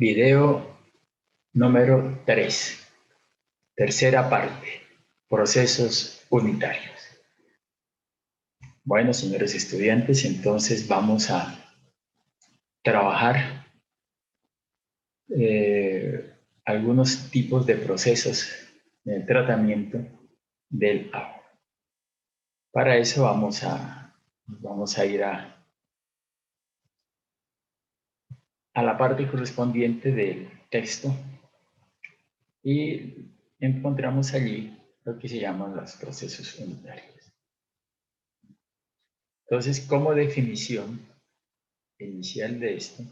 Video número 3, tercera parte, procesos unitarios. Bueno, señores estudiantes, entonces vamos a trabajar algunos tipos de procesos en el tratamiento del agua. Para eso vamos a ir a la parte correspondiente del texto y encontramos allí lo que se llaman los procesos unitarios. Entonces, como definición inicial de esto,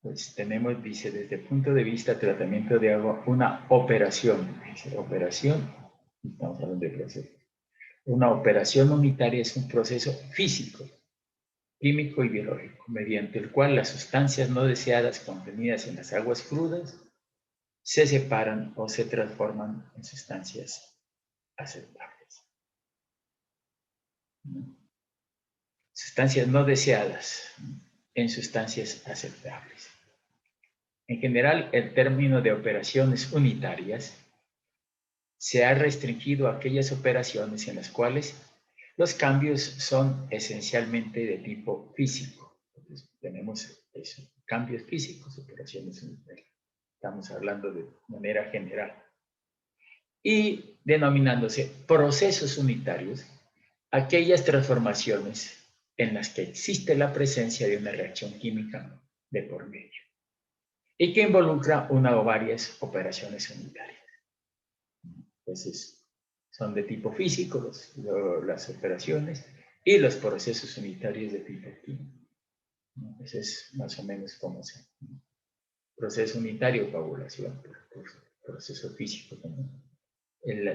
pues tenemos, dice, desde el punto de vista de tratamiento de agua, una operación. Dice, operación, estamos hablando de proceso. Una operación unitaria es un proceso físico, químico y biológico, mediante el cual las sustancias no deseadas contenidas en las aguas crudas se separan o se transforman en sustancias aceptables. Sustancias no deseadas en sustancias aceptables. En general, el término de operaciones unitarias se ha restringido a aquellas operaciones en las cuales los cambios son esencialmente de tipo físico. Entonces, tenemos eso, cambios físicos, operaciones unitarias. Estamos hablando de manera general. Y denominándose procesos unitarios, aquellas transformaciones en las que existe la presencia de una reacción química de por medio y que involucra una o varias operaciones unitarias. Entonces, son de tipo físico las operaciones y los procesos unitarios de tipo químico. Ese es más o menos como se proceso unitario, coagulación, proceso físico también.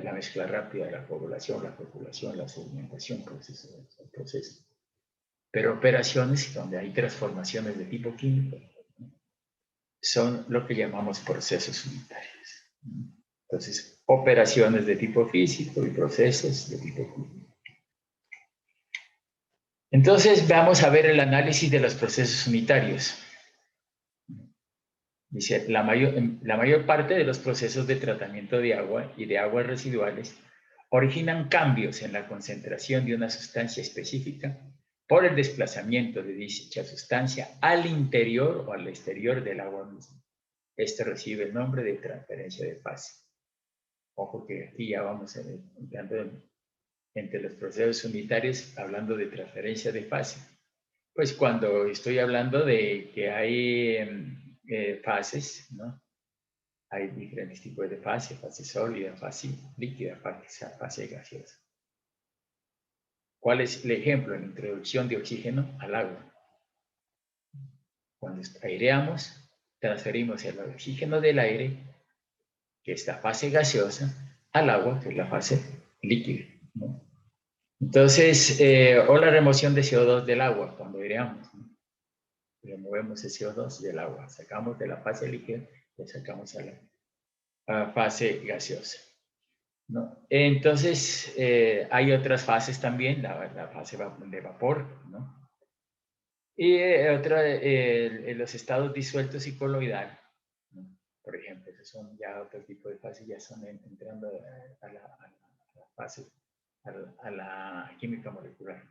La mezcla rápida de la coagulación, la sedimentación, proceso. Pero operaciones donde hay transformaciones de tipo químico son lo que llamamos procesos unitarios. Entonces, operaciones de tipo físico y procesos de tipo químico. Entonces, vamos a ver el análisis de los procesos unitarios. Dice, la mayor parte de los procesos de tratamiento de agua y de aguas residuales originan cambios en la concentración de una sustancia específica por el desplazamiento de dicha sustancia al interior o al exterior del agua misma. Esto recibe el nombre de transferencia de fase. Ojo que aquí ya vamos entrando entre los procesos unitarios hablando de transferencia de fase. Pues cuando estoy hablando de que hay fases, ¿no? Hay diferentes tipos de fase sólida, fase líquida, fase gaseosa. ¿Cuál es el ejemplo? La introducción de oxígeno al agua. Cuando aireamos, transferimos el oxígeno del aire, que es la fase gaseosa, al agua, que es la fase líquida, ¿no? Entonces, o la remoción de CO2 del agua, cuando aireamos, ¿no? Removemos el CO2 del agua, sacamos de la fase líquida y sacamos a la fase gaseosa, ¿no? Entonces, hay otras fases también, la fase de vapor, ¿no? Y otra, los estados disueltos y coloidal, ¿no? Por ejemplo, esos son ya otro tipo de fases, ya son entrando a la fase, a la química molecular.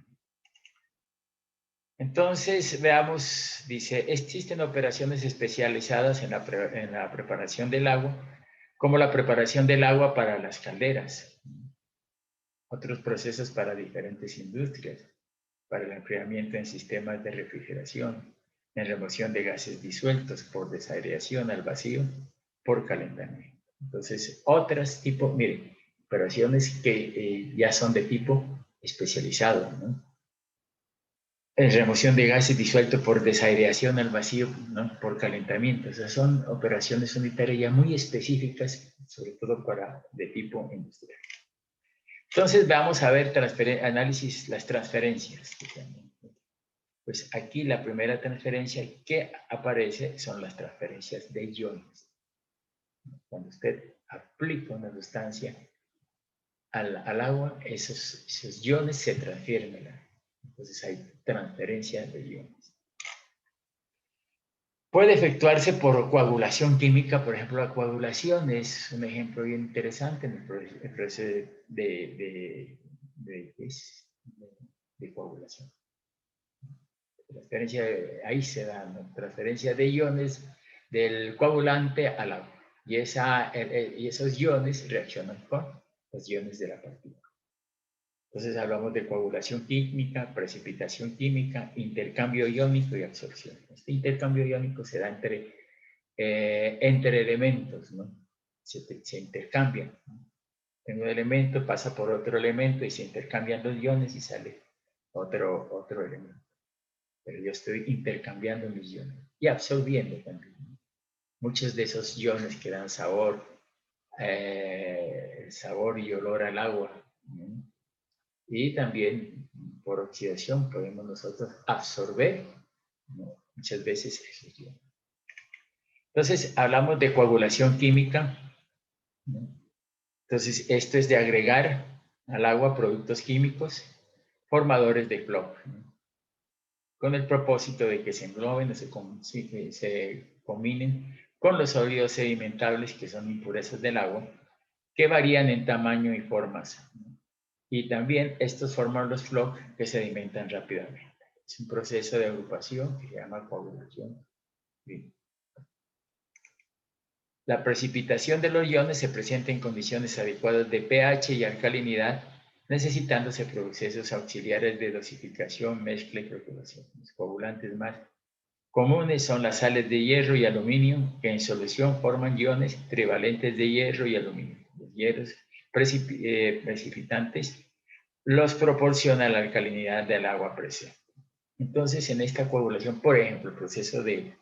Entonces, veamos, dice, existen operaciones especializadas en la preparación del agua, como la preparación del agua para las calderas, otros procesos para diferentes industrias, para el enfriamiento en sistemas de refrigeración, en remoción de gases disueltos por desaireación al vacío, por calentamiento. Entonces, otras tipos, miren, operaciones que ya son de tipo especializado, ¿no? En remoción de gases disueltos por desaireación al vacío, ¿no? Por calentamiento. Esas son operaciones unitarias ya muy específicas, sobre todo de tipo industrial. Entonces vamos a ver análisis, las transferencias. Pues aquí la primera transferencia que aparece son las transferencias de iones. Cuando usted aplica una sustancia al agua, esos iones se transfieren. Entonces hay transferencia de iones. Puede efectuarse por coagulación química, por ejemplo, la coagulación es un ejemplo bien interesante en el proceso de coagulación. Ahí se da la transferencia de iones del coagulante al agua. Y esos iones reaccionan con los iones de la partícula. Entonces hablamos de coagulación química, precipitación química, intercambio iónico y absorción. Este intercambio iónico se da entre elementos, ¿no? Se intercambian, ¿no? Un elemento pasa por otro elemento y se intercambian los iones y sale otro elemento. Pero yo estoy intercambiando mis iones y absorbiendo también, ¿no? Muchos de esos iones que dan sabor y olor al agua, ¿no? Y también por oxidación podemos nosotros absorber, ¿no? Muchas veces esos iones. Entonces hablamos de coagulación química, ¿no? Entonces esto es de agregar al agua productos químicos formadores de cloro, ¿no? Con el propósito de que se engloben o se combinen con los sólidos sedimentables que son impurezas del agua, que varían en tamaño y formas, ¿no? Y también estos forman los flocs que sedimentan rápidamente. Es un proceso de agrupación que se llama coagulación. La precipitación de los iones se presenta en condiciones adecuadas de pH y alcalinidad, necesitándose procesos auxiliares de dosificación, mezcla y floculación. Los coagulantes más comunes son las sales de hierro y aluminio, que en solución forman iones trivalentes de hierro y aluminio. Los hierros precipitantes los proporciona la alcalinidad del agua presente. Entonces, en esta coagulación, por ejemplo, el proceso de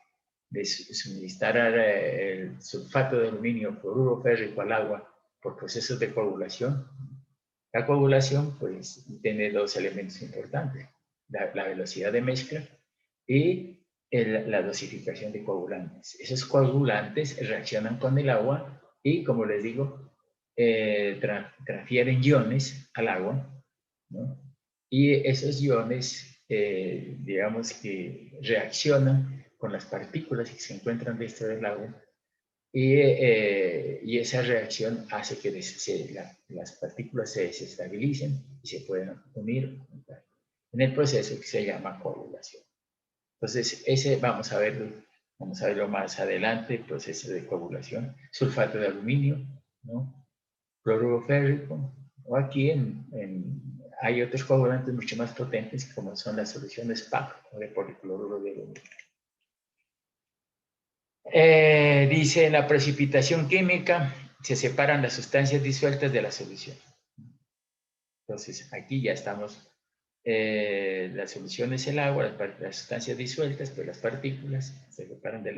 suministrar el sulfato de aluminio, cloruro férrico al agua por procesos de coagulación. La coagulación, pues, tiene dos elementos importantes: la velocidad de mezcla y la dosificación de coagulantes. Esos coagulantes reaccionan con el agua y, como les digo, transfieren iones al agua, ¿no? Y esos iones, digamos que reaccionan con las partículas que se encuentran dentro del agua y esa reacción hace que las partículas se desestabilicen y se puedan unir en el proceso que se llama coagulación. Entonces, ese vamos a verlo más adelante, el proceso de coagulación, sulfato de aluminio, ¿no? Cloruro férrico, o aquí hay otros coagulantes mucho más potentes como son las soluciones PAC o de policloruro de aluminio. Dice, en la precipitación química se separan las sustancias disueltas de la solución. Entonces, aquí ya estamos, la solución es el agua, las sustancias disueltas, pues las partículas se separan de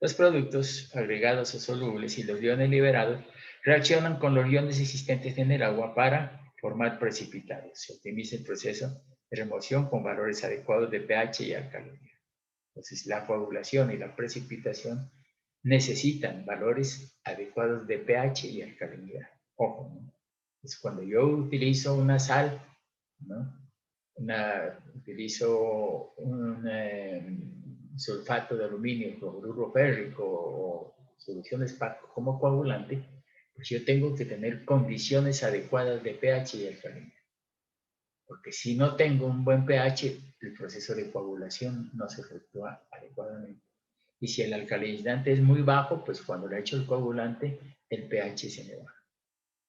los productos agregados o solubles y los iones liberados reaccionan con los iones existentes en el agua para formar precipitados. Se optimiza el proceso de remoción con valores adecuados de pH y alcalinidad. Entonces, la coagulación y la precipitación necesitan valores adecuados de pH y alcalinidad. Ojo, ¿no? Es cuando yo utilizo una sal, ¿no? Utilizo un sulfato de aluminio, cloruro férrico o soluciones como coagulante, pues yo tengo que tener condiciones adecuadas de pH y alcalinidad. Porque si no tengo un buen pH, el proceso de coagulación no se efectúa adecuadamente. Y si el alcalinizante es muy bajo, pues cuando le echo el coagulante, el pH se me baja.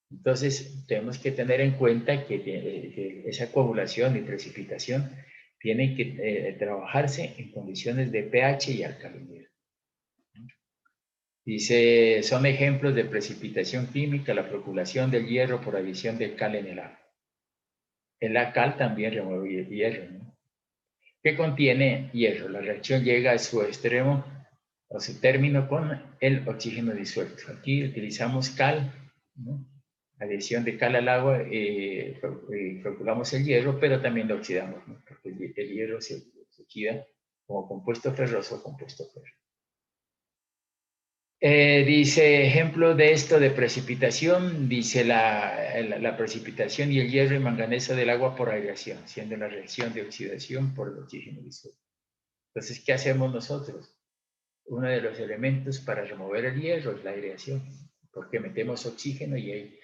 Entonces, tenemos que tener en cuenta que esa coagulación y precipitación tienen que trabajarse en condiciones de pH y alcalinidad. Dice, son ejemplos de precipitación química, la floculación del hierro por adición del cal en el agua. La cal también remueve hierro, ¿no? Que contiene hierro. La reacción llega a su extremo o su término con el oxígeno disuelto. Aquí utilizamos cal, ¿no? Adición de cal al agua, calculamos el hierro, pero también lo oxidamos, ¿no? Porque el hierro se oxida como compuesto ferroso o compuesto férrico. Dice, ejemplo de esto de precipitación, dice la precipitación y el hierro y manganeso del agua por aireación, siendo la reacción de oxidación por el oxígeno disuelto. Entonces, ¿qué hacemos nosotros? uno de los elementos para remover el hierro es la aireación, porque metemos oxígeno y ahí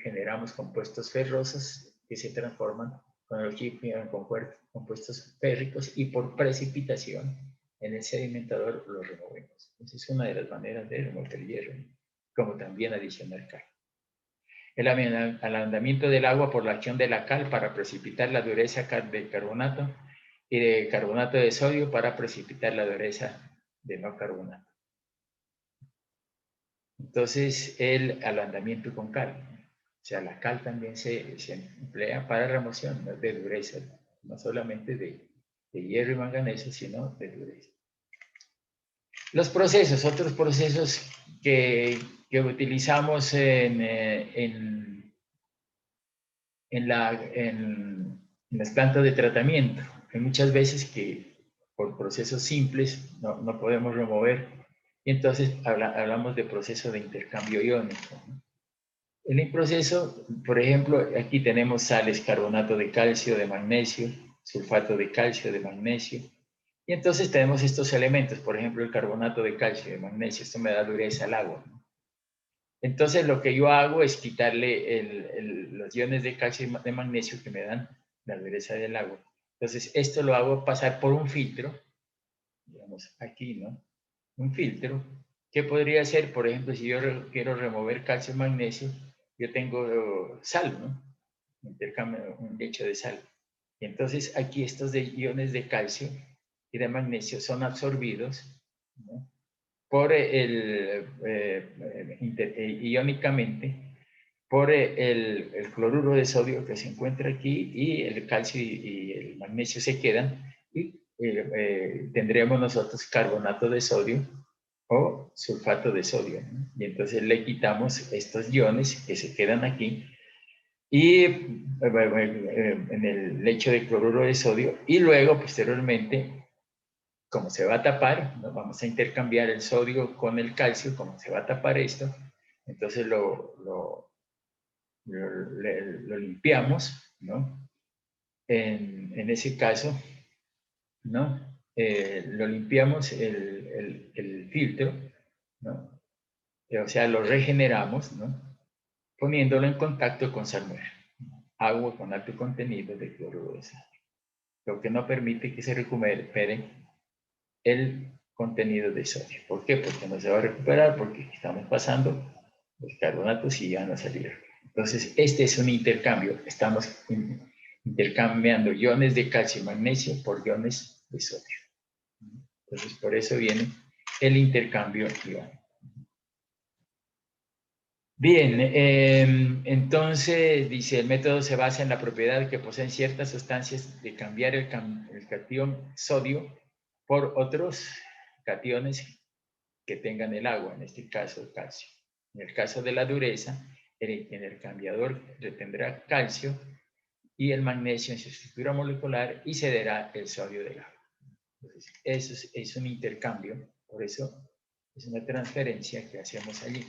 generamos compuestos ferrosos que se transforman con el oxígeno en compuestos férricos y por precipitación en el sedimentador los removemos. Esa es una de las maneras de remover el hierro, como también adicionar cal. El ablandamiento del agua por la acción de la cal para precipitar la dureza del carbonato y de carbonato de sodio para precipitar la dureza de no carbonato. Entonces, el ablandamiento con cal. O sea, la cal también se emplea para remoción de dureza, no solamente de hierro y manganeso, sino de dureza. Los procesos, otros procesos que utilizamos en las plantas de tratamiento. Hay muchas veces que por procesos simples no podemos remover, y entonces hablamos de proceso de intercambio iónico. En el proceso, por ejemplo, aquí tenemos sales, carbonato de calcio, de magnesio, sulfato de calcio, de magnesio, y entonces tenemos estos elementos, por ejemplo, el carbonato de calcio, de magnesio, esto me da dureza al agua, ¿no? Entonces lo que yo hago es quitarle los iones de calcio y de magnesio que me dan la dureza del agua. Entonces esto lo hago pasar por un filtro, digamos aquí, ¿no? Un filtro, que podría ser, por ejemplo, si yo quiero remover calcio y magnesio, yo tengo sal, ¿no? Intercambio, un lecho de sal. Y entonces aquí estos iones de calcio y de magnesio son absorbidos, ¿no? Por iónicamente por el cloruro de sodio que se encuentra aquí, y el calcio y el magnesio se quedan, y tendremos nosotros carbonato de sodio o sulfato de sodio, ¿no? Y entonces le quitamos estos iones que se quedan aquí y en el lecho de cloruro de sodio, y luego posteriormente, como se va a tapar, ¿no? Vamos a intercambiar el sodio con el calcio, como se va a tapar esto, entonces lo limpiamos, ¿no? En ese caso, ¿no? Lo limpiamos el filtro, ¿no? O sea, lo regeneramos, ¿no? Poniéndolo en contacto con salmuera, agua con alto contenido de cloruro de sodio, lo que no permite que se recupere el contenido de sodio. ¿Por qué? Porque no se va a recuperar, porque estamos pasando los carbonatos y ya no salieron. Entonces, este es un intercambio. Estamos intercambiando iones de calcio y magnesio por iones de sodio. Entonces, por eso viene el intercambio iónico. Bien, entonces dice, el método se basa en la propiedad que poseen ciertas sustancias de cambiar el catión sodio por otros cationes que tengan el agua, en este caso el calcio. En el caso de la dureza, en el cambiador retendrá calcio y el magnesio en su estructura molecular y cederá el sodio del agua. Entonces, eso es un intercambio, por eso es una transferencia que hacemos allí.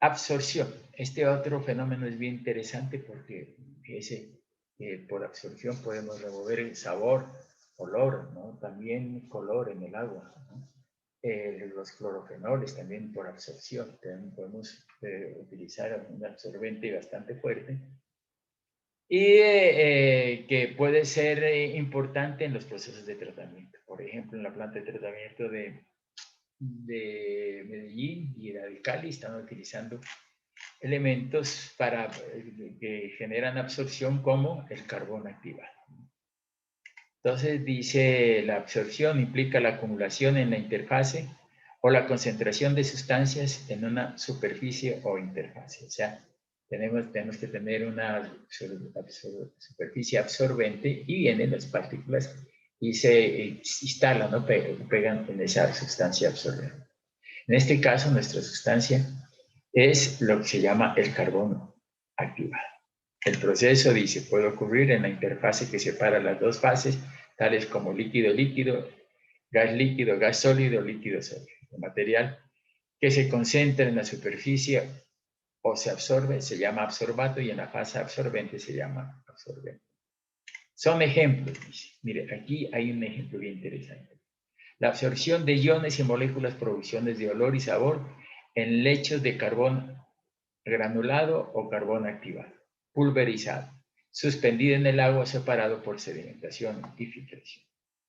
Absorción. Este otro fenómeno es bien interesante porque por absorción podemos remover el sabor, olor, ¿no? También color en el agua, ¿no? Los clorofenoles también por absorción. También podemos utilizar un absorbente bastante fuerte y que puede ser importante en los procesos de tratamiento. Por ejemplo, en la planta de tratamiento de Medellín y la de Cali están utilizando elementos que generan absorción como el carbón activado. Entonces dice, la absorción implica la acumulación en la interfase o la concentración de sustancias en una superficie o interfase. O sea, tenemos que tener una superficie absorbente y vienen las partículas y se instalan, ¿no? Pegan en esa sustancia absorbente. En este caso, nuestra sustancia es lo que se llama el carbono activado. El proceso, dice, puede ocurrir en la interfase que separa las dos fases, tales como líquido-líquido, gas sólido, líquido-sólido. El material que se concentra en la superficie o se absorbe se llama absorbato y en la fase absorbente se llama absorbente. Son ejemplos, dice. Mire, aquí hay un ejemplo bien interesante. La absorción de iones y moléculas, producciones de olor y sabor en lechos de carbón granulado o carbón activado, pulverizado, suspendido en el agua, separado por sedimentación y filtración.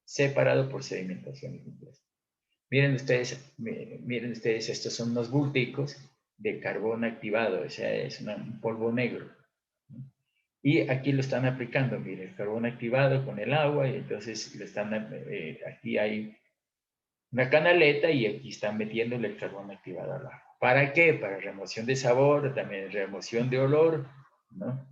Separado por sedimentación y filtración. Miren ustedes, estos son unos bulticos de carbón activado, o sea, es un polvo negro. Y aquí lo están aplicando, miren, el carbón activado con el agua, y entonces lo están, aquí hay una canaleta y aquí están metiéndole el carbón activado al agua. ¿Para qué? Para remoción de sabor, también remoción de olor, ¿no?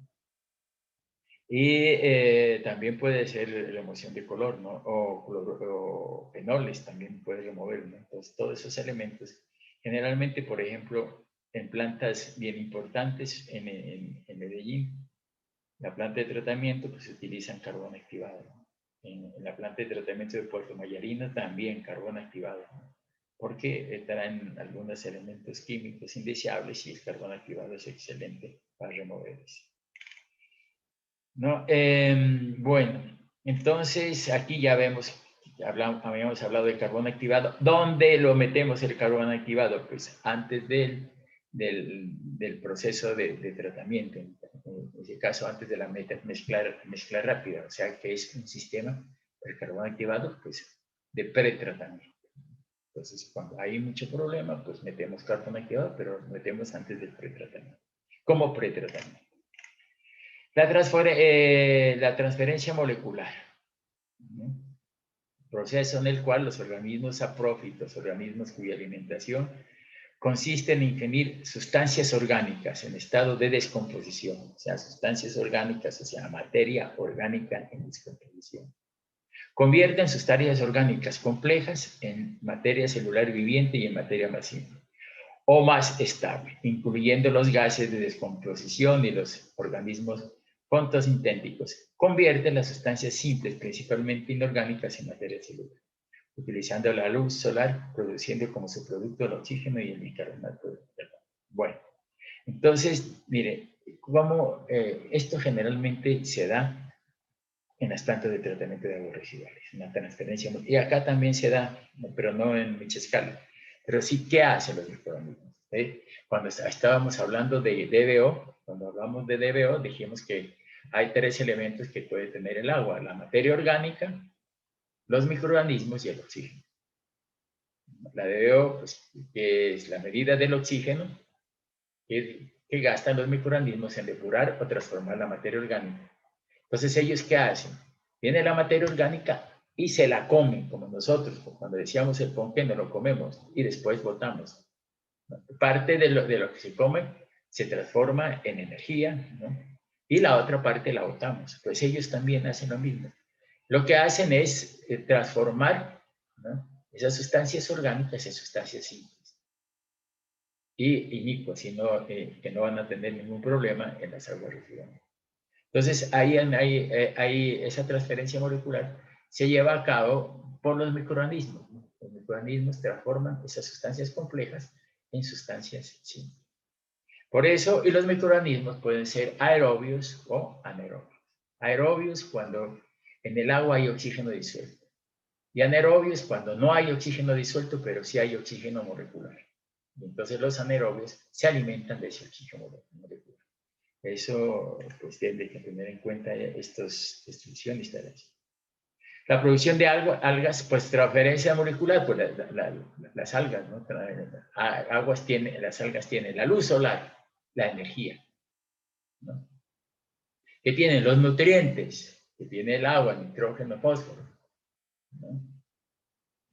Y también puede ser remoción de color, ¿no? O fenoles también puede remover, ¿no? Entonces, todos esos elementos, generalmente, por ejemplo, en plantas bien importantes en Medellín, la planta de tratamiento, pues utilizan carbón activado, ¿no? En la planta de tratamiento de Puerto Mayarino también carbón activado, ¿no? Porque traen algunos elementos químicos indeseables y el carbón activado es excelente para remover eso. ¿No? Bueno, entonces aquí ya vemos, habíamos hablado del carbón activado. ¿Dónde lo metemos el carbón activado? Pues antes del proceso de tratamiento, en ese caso antes de la mezcla rápida, o sea que es un sistema, el carbón activado, pues de pretratamiento. Entonces, cuando hay mucho problema, pues metemos carbón activado, pero lo metemos antes del pretratamiento, como pretratamiento. La transferencia molecular, ¿no? Proceso en el cual los organismos aprófitos, organismos cuya alimentación consiste en ingerir sustancias orgánicas en estado de descomposición, o sea, sustancias orgánicas, o sea, materia orgánica en descomposición. Convierten sustancias orgánicas complejas en materia celular viviente y en materia más simple, o más estable, incluyendo los gases de descomposición y los organismos fotosintéticos. Convierten las sustancias simples, principalmente inorgánicas, en materia celular, utilizando la luz solar, produciendo como su producto el oxígeno y el bicarbonato de carbono. Bueno, entonces, mire, cómo esto generalmente se da en las plantas de tratamiento de aguas residuales, en la transferencia. Y acá también se da, pero no en mucha escala. Pero sí, ¿qué hacen los microorganismos? Cuando estábamos hablando de DBO, cuando hablamos de DBO, dijimos que hay tres elementos que puede tener el agua: la materia orgánica, los microorganismos y el oxígeno. La DBO, pues, que es la medida del oxígeno que gastan los microorganismos en depurar o transformar la materia orgánica. Entonces, ¿ellos qué hacen? Viene la materia orgánica y se la comen, como nosotros, cuando decíamos el ponqué, no lo comemos y después botamos. Parte de lo que se come se transforma en energía, ¿no? Y la otra parte la botamos. Pues ellos también hacen lo mismo. Lo que hacen es transformar, ¿no?, esas sustancias orgánicas en sustancias simples y inicuas, que no van a tener ningún problema en las aguas residuales. Entonces, ahí esa transferencia molecular se lleva a cabo por los microorganismos, ¿no? Los microorganismos transforman esas sustancias complejas en sustancias simples. Por eso, y los microorganismos pueden ser aerobios o anaerobios. Aerobios cuando en el agua hay oxígeno disuelto. Y anaerobios cuando no hay oxígeno disuelto, pero sí hay oxígeno molecular. Y entonces los anaerobios se alimentan de ese oxígeno molecular. Eso, pues, tiene que tener en cuenta estas instrucciones. La producción de algas, pues transferencia molecular, pues las algas, ¿no? Las algas tienen la luz solar, la energía, ¿no? Que tienen los nutrientes, que tiene el agua, nitrógeno, fósforo, ¿no?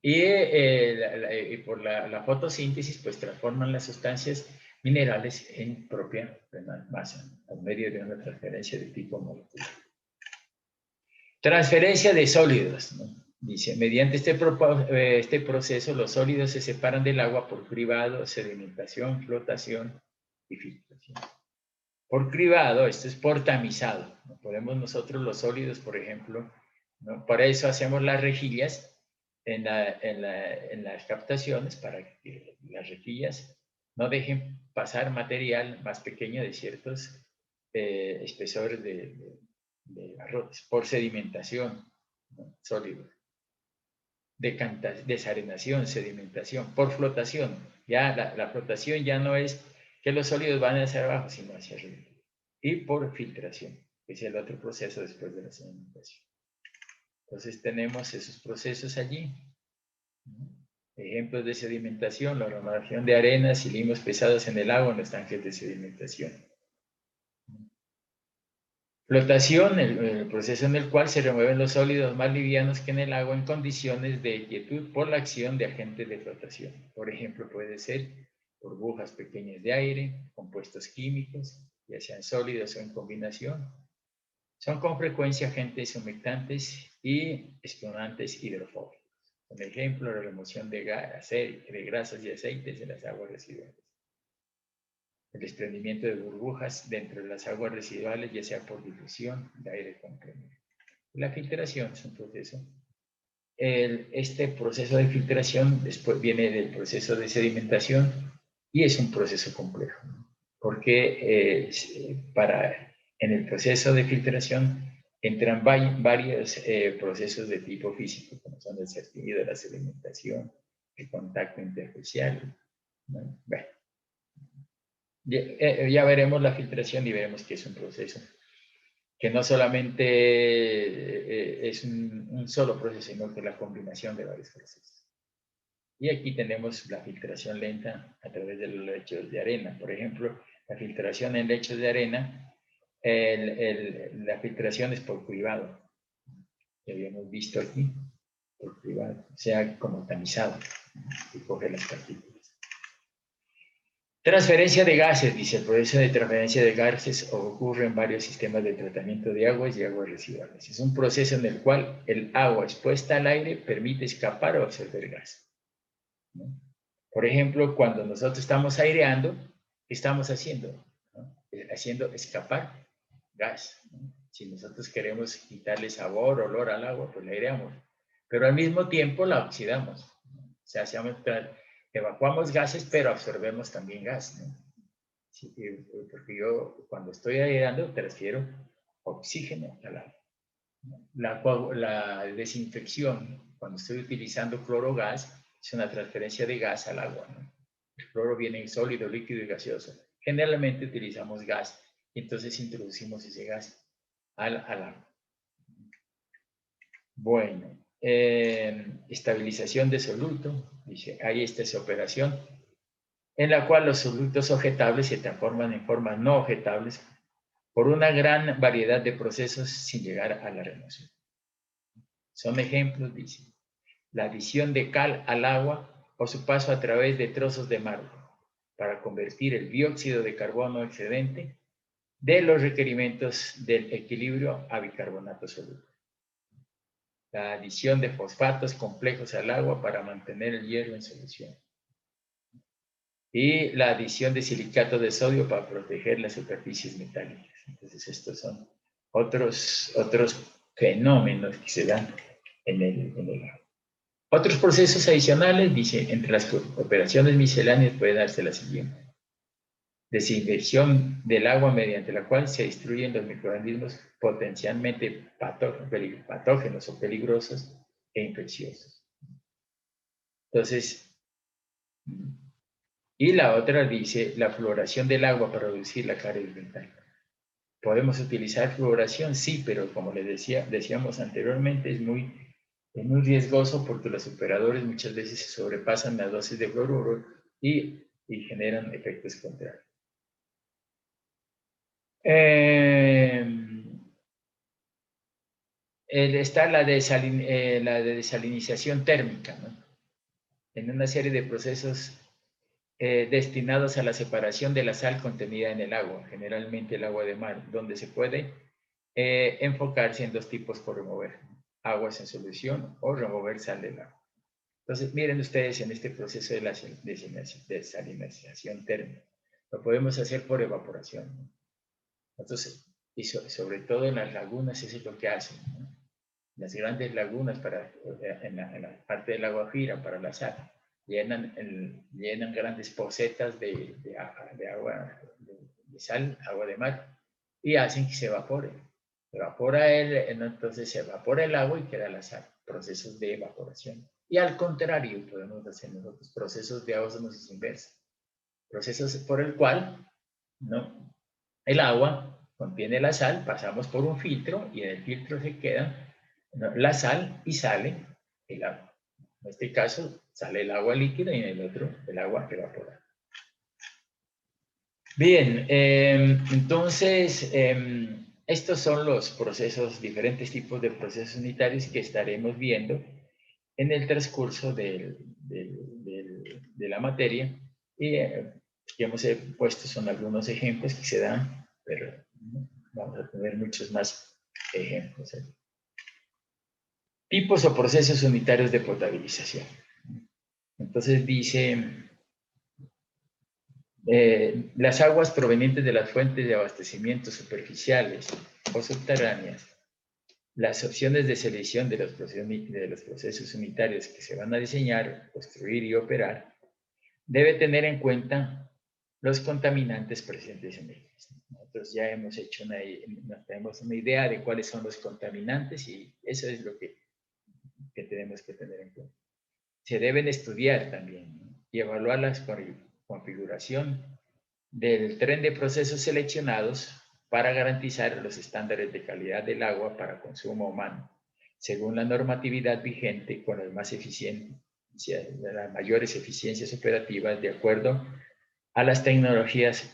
Y por la fotosíntesis, pues transforman las sustancias minerales en propia masa, por medio de una transferencia de tipo molecular. Transferencia de sólidos, ¿no? Dice, mediante este proceso, los sólidos se separan del agua por cribado, sedimentación, flotación y filtración. Por cribado, esto es por tamizado. ¿No? Podemos nosotros los sólidos, por ejemplo, ¿no? Para eso hacemos las rejillas en las captaciones, para que las rejillas no dejen pasar material más pequeño de ciertos espesores de barrotes, por sedimentación, ¿no? Sólido. desarenación, sedimentación, por flotación. Ya la flotación ya no es que los sólidos van hacia abajo, sino hacia arriba. Y por filtración, que es el otro proceso después de la sedimentación. Entonces tenemos esos procesos allí. Ejemplos de sedimentación, la aglomeración de arenas y limos pesados en el agua en los tanques de sedimentación. Flotación, el proceso en el cual se remueven los sólidos más livianos que en el agua en condiciones de quietud por la acción de agentes de flotación. Por ejemplo, puede ser burbujas pequeñas de aire, compuestos químicos, ya sean sólidos o en combinación. Son con frecuencia agentes humectantes y espionantes hidrofóbicos. Por ejemplo, la remoción de grasas y aceites en las aguas residuales. El desprendimiento de burbujas dentro de las aguas residuales, ya sea por difusión de aire comprimido. La filtración es un proceso. Este proceso de filtración después viene del proceso de sedimentación y es un proceso complejo, porque en el proceso de filtración entran varios procesos de tipo físico, como son el certido, la sedimentación, el contacto interfacial. Bueno, ya veremos la filtración y veremos que es un proceso que no solamente es un solo proceso, sino que es la combinación de varios procesos. Y aquí tenemos la filtración lenta a través de los lechos de arena. Por ejemplo, la filtración en lechos de arena, la filtración es por cribado, que habíamos visto aquí, por cribado, o sea, como tamizado, que coge las partículas. Transferencia de gases, dice, el proceso de transferencia de gases ocurre en varios sistemas de tratamiento de aguas y aguas residuales. Es un proceso en el cual el agua expuesta al aire permite escapar o absorber gas, ¿no? Por ejemplo, cuando nosotros estamos aireando, ¿qué estamos haciendo? ¿No? Haciendo escapar gas, ¿no? Si nosotros queremos quitarle sabor, olor al agua, pues la aireamos. Pero al mismo tiempo la oxidamos, ¿no? O sea, evacuamos gases, pero absorbemos también gas, ¿no? Sí, porque yo cuando estoy aireando transfiero oxígeno al agua. La desinfección, cuando estoy utilizando clorogas, es una transferencia de gas al agua, ¿no? El cloro viene en sólido, líquido y gaseoso. Generalmente utilizamos gas y entonces introducimos ese gas al agua. Bueno, estabilización de soluto, dice, ahí está esa operación en la cual los solutos objetables se transforman en formas no objetables por una gran variedad de procesos sin llegar a la remoción. Son ejemplos, dice, la adición de cal al agua o su paso a través de trozos de mármol para convertir el dióxido de carbono excedente de los requerimientos del equilibrio a bicarbonato soluble. La adición de fosfatos complejos al agua para mantener el hierro en solución. Y la adición de silicato de sodio para proteger las superficies metálicas. Entonces, estos son otros fenómenos que se dan en el agua. Otros procesos adicionales, dice, entre las operaciones misceláneas puede darse la siguiente. Desinfección del agua mediante la cual se destruyen los microorganismos potencialmente patógenos o peligrosos e infecciosos. Entonces, y la otra dice la fluoración del agua para reducir la carga dental. ¿Podemos utilizar fluoración? Sí, pero como les decíamos anteriormente, es muy riesgoso porque los operadores muchas veces se sobrepasan la dosis de fluoruro y generan efectos contrarios. Está la de desalinización térmica, ¿no? En una serie de procesos destinados a la separación de la sal contenida en el agua, generalmente el agua de mar, donde se puede enfocarse en dos tipos por remover, aguas en solución o remover sal del agua. Entonces, miren ustedes en este proceso de la desalinización térmica, lo podemos hacer por evaporación, ¿no? Entonces, y sobre todo en las lagunas, eso es lo que hacen, ¿no? Las grandes lagunas en la parte del agua gira para la sal, llenan grandes pocetas de agua de sal, agua de mar, y hacen que se evapore. Entonces se evapora el agua y queda la sal, procesos de evaporación. Y al contrario, podemos hacer nosotros procesos de ósmosis inversa. Procesos por el cual, ¿no?, el agua contiene la sal, pasamos por un filtro y en el filtro se queda, ¿no?, la sal y sale el agua. En este caso sale el agua líquida y en el otro el agua evaporada. Bien, entonces estos son los procesos, diferentes tipos de procesos unitarios que estaremos viendo en el transcurso de la materia, y que hemos puesto son algunos ejemplos que se dan, pero vamos a tener muchos más ejemplos. Tipos o procesos unitarios de potabilización. Entonces dice, las aguas provenientes de las fuentes de abastecimiento superficiales o subterráneas, las opciones de selección de los procesos unitarios que se van a diseñar, construir y operar, debe tener en cuenta los contaminantes presentes en ellos. Nosotros ya hemos hecho tenemos una idea de cuáles son los contaminantes y eso es lo que tenemos que tener en cuenta. Se deben estudiar también, ¿no?, y evaluar la configuración del tren de procesos seleccionados para garantizar los estándares de calidad del agua para consumo humano, según la normatividad vigente con las las mayores eficiencias operativas de acuerdo a las tecnologías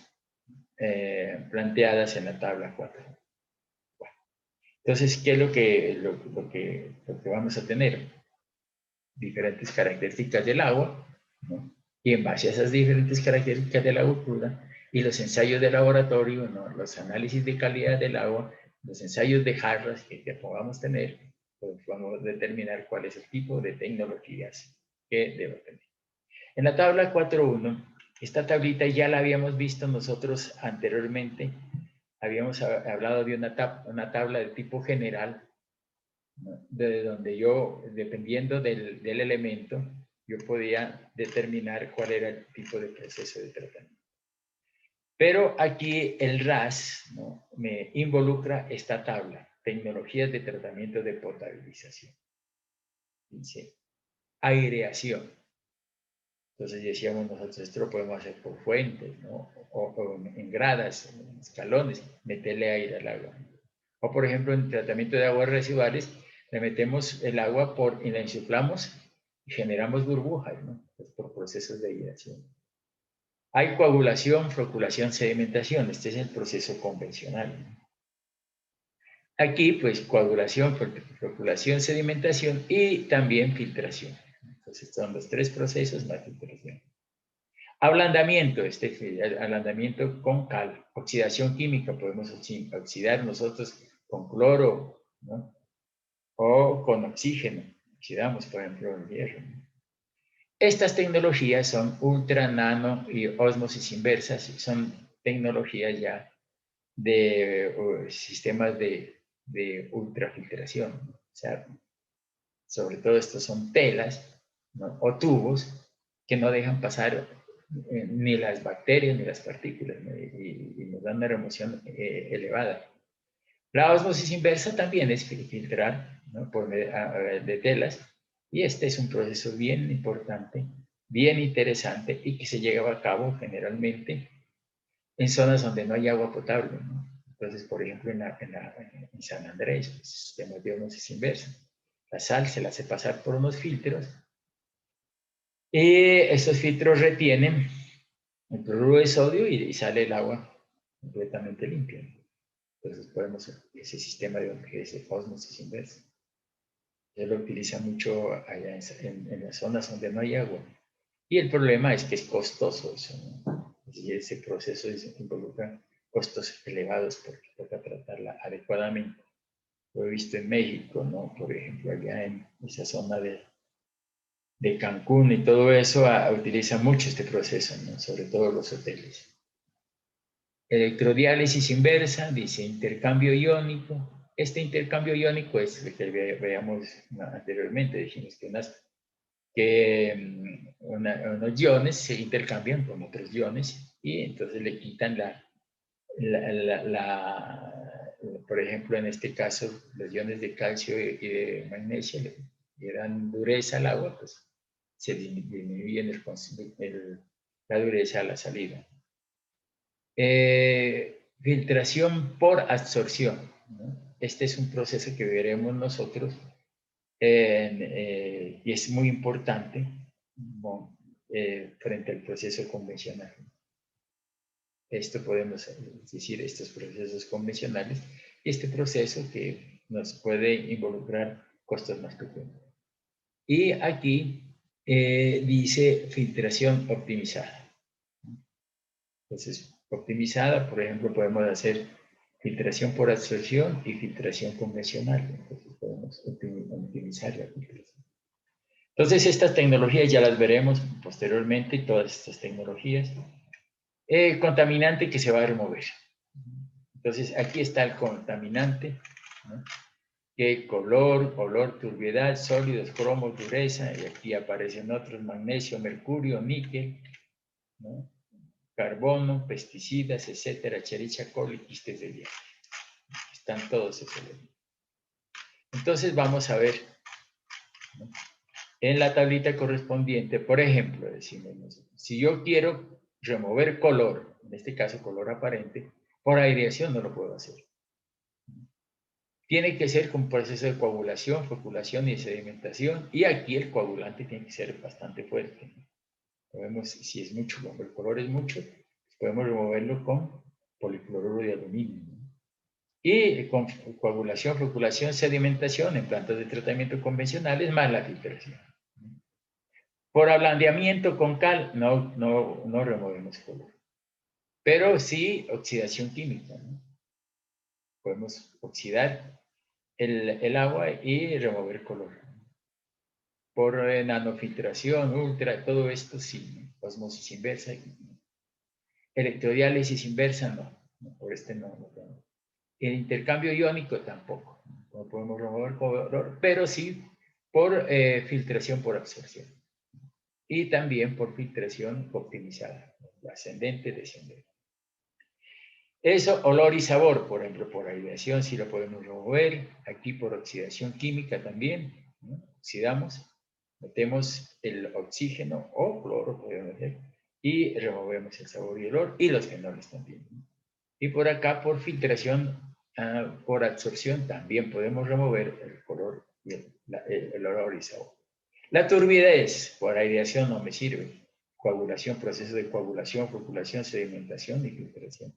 planteadas en la tabla 4. Bueno, entonces, ¿qué es lo que vamos a tener? Diferentes características del agua, ¿no?, y en base a esas diferentes características del agua cruda y los ensayos de laboratorio, ¿no?, los análisis de calidad del agua, los ensayos de jarras que podamos tener, pues vamos a determinar cuál es el tipo de tecnologías que debo tener. En la tabla 4.1, esta tablita ya la habíamos visto nosotros anteriormente. Habíamos hablado de una tabla de tipo general, ¿no?, de donde yo, dependiendo del elemento, yo podía determinar cuál era el tipo de proceso de tratamiento. Pero aquí el RAS, ¿no?, me involucra esta tabla, tecnologías de tratamiento de potabilización. Dice, aireación. Entonces decíamos nosotros, esto lo podemos hacer por fuentes, ¿no?, o en gradas, en escalones, meterle aire al agua. O por ejemplo, en tratamiento de aguas residuales, le metemos el agua y la insuflamos y generamos burbujas, ¿no?, pues por procesos de aireación. Hay coagulación, floculación, sedimentación. Este es el proceso convencional, ¿no? Aquí, pues, coagulación, floculación, sedimentación y también filtración. Entonces, son los tres procesos más filtración. Ablandamiento, ablandamiento con cal. Oxidación química, podemos oxidar nosotros con cloro, ¿no?, o con oxígeno. Oxidamos, por ejemplo, el hierro, ¿no? Estas tecnologías son ultra, nano y ósmosis inversas. Son tecnologías ya de sistemas de ultrafiltración, ¿no? O sea, sobre todo estos son telas, ¿no?, o tubos que no dejan pasar ni las bacterias ni las partículas, ¿no?, y nos dan una remoción elevada. La ósmosis inversa también es filtrar, ¿no?, por medio de telas, y este es un proceso bien importante, bien interesante y que se lleva a cabo generalmente en zonas donde no hay agua potable, ¿no? Entonces, por ejemplo, en San Andrés, pues, sistemas de ósmosis inversa. La sal se la hace pasar por unos filtros y estos filtros retienen el cloruro de sodio y sale el agua completamente limpia. Entonces podemos ese sistema de ósmosis inversa. Se lo utiliza mucho allá en las zonas donde no hay agua. Y el problema es que es costoso eso, ¿no? Y ese proceso involucra costos elevados porque toca tratarla adecuadamente. Lo he visto en México, ¿no? Por ejemplo, allá en esa zona de Cancún y todo eso, utiliza mucho este proceso, ¿no?, sobre todo los hoteles. Electrodiálisis inversa, dice intercambio iónico. Este intercambio iónico es lo que veíamos anteriormente. Dijimos que unos iones se intercambian con otros iones y entonces le quitan por ejemplo, en este caso, los iones de calcio y de magnesio y dan dureza al agua, pues se disminuye la dureza a la salida. Filtración por absorción, ¿no? Este es un proceso que veremos nosotros y es muy importante, ¿no? Frente al proceso convencional. Esto podemos decir, estos procesos convencionales, y este proceso que nos puede involucrar costos más pequeños. Y aquí dice filtración optimizada. Entonces, optimizada, por ejemplo, podemos hacer filtración por absorción y filtración convencional. Entonces, podemos optimizar la filtración. Entonces, estas tecnologías ya las veremos posteriormente, todas estas tecnologías. Contaminante que se va a remover. Entonces, aquí está el contaminante, ¿no? Que color, olor, turbiedad, sólidos, cromos, dureza, y aquí aparecen otros, magnesio, mercurio, níquel, ¿no? Carbono, pesticidas, etcétera, Escherichia coli, quistes de diabetes. Están todos esos elementos. Entonces, vamos a ver, ¿no? En la tablita correspondiente, por ejemplo, decimos nosotros, si yo quiero remover color, en este caso color aparente, por aireación no lo puedo hacer. Tiene que ser con proceso de coagulación, floculación y sedimentación, y aquí el coagulante tiene que ser bastante fuerte. Podemos, si es mucho, como el color es mucho, podemos removerlo con policloruro de aluminio. Y con coagulación, floculación, sedimentación en plantas de tratamiento convencionales, más la filtración. Por ablandamiento con cal, no removemos color. Pero sí oxidación química, ¿no? Podemos oxidar el agua y remover color. Por nanofiltración, ultra, todo esto sí, ¿no? Osmosis inversa. Electrodiálisis inversa, no, por este no. El intercambio iónico tampoco, no podemos remover color, pero sí por filtración por absorción. Y también por filtración optimizada, ascendente, descendente. Eso, olor y sabor, por ejemplo, por aireación sí lo podemos remover, aquí por oxidación química también, ¿no? Oxidamos, metemos el oxígeno o cloro, podemos hacer, y removemos el sabor y olor, y los fenoles también, ¿no? Y por acá, por filtración, por absorción, también podemos remover el color y el olor y sabor. La turbidez, por aireación no me sirve. Coagulación, proceso de coagulación, floculación, sedimentación y filtración.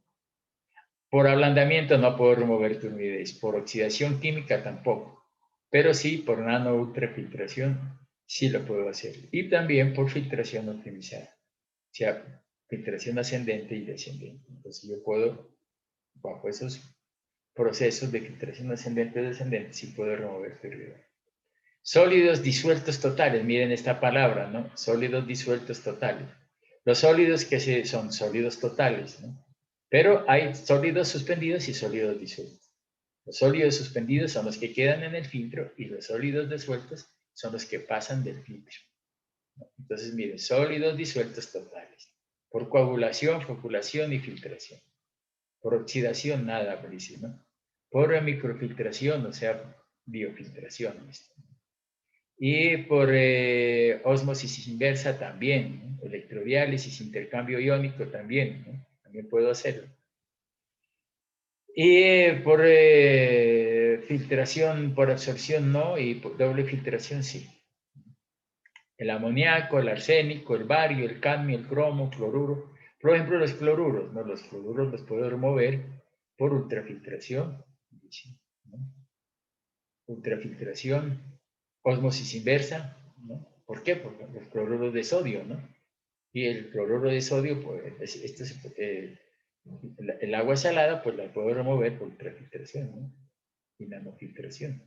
Por ablandamiento no puedo remover turbidez, por oxidación química tampoco, pero sí por nano-ultrafiltración sí lo puedo hacer. Y también por filtración optimizada, o sea, filtración ascendente y descendente. Entonces yo puedo, bajo esos procesos de filtración ascendente y descendente, sí puedo remover turbidez. Sólidos disueltos totales, miren esta palabra, ¿no? Sólidos disueltos totales. Los sólidos que son sólidos totales, ¿no? Pero hay sólidos suspendidos y sólidos disueltos. Los sólidos suspendidos son los que quedan en el filtro y los sólidos disueltos son los que pasan del filtro. Entonces, miren, sólidos disueltos totales. Por coagulación, floculación y filtración. Por oxidación, nada, ¿no? Por microfiltración, o sea, biofiltración. Y por ósmosis inversa también, ¿no? Electrodiálisis, intercambio iónico también, ¿no? También puedo hacerlo. Y por filtración, por absorción no, y por doble filtración sí. El amoníaco, el arsénico, el bario, el cadmio, el cromo, cloruro. Por ejemplo, los cloruros, ¿no? Los cloruros los puedo remover por ultrafiltración, ¿no? Ultrafiltración, ósmosis inversa, ¿no? ¿Por qué? Porque los cloruros de sodio, ¿no? Y el cloruro de sodio, pues, el agua salada, pues la puedo remover por ultrafiltración, ¿no? Y nanofiltración.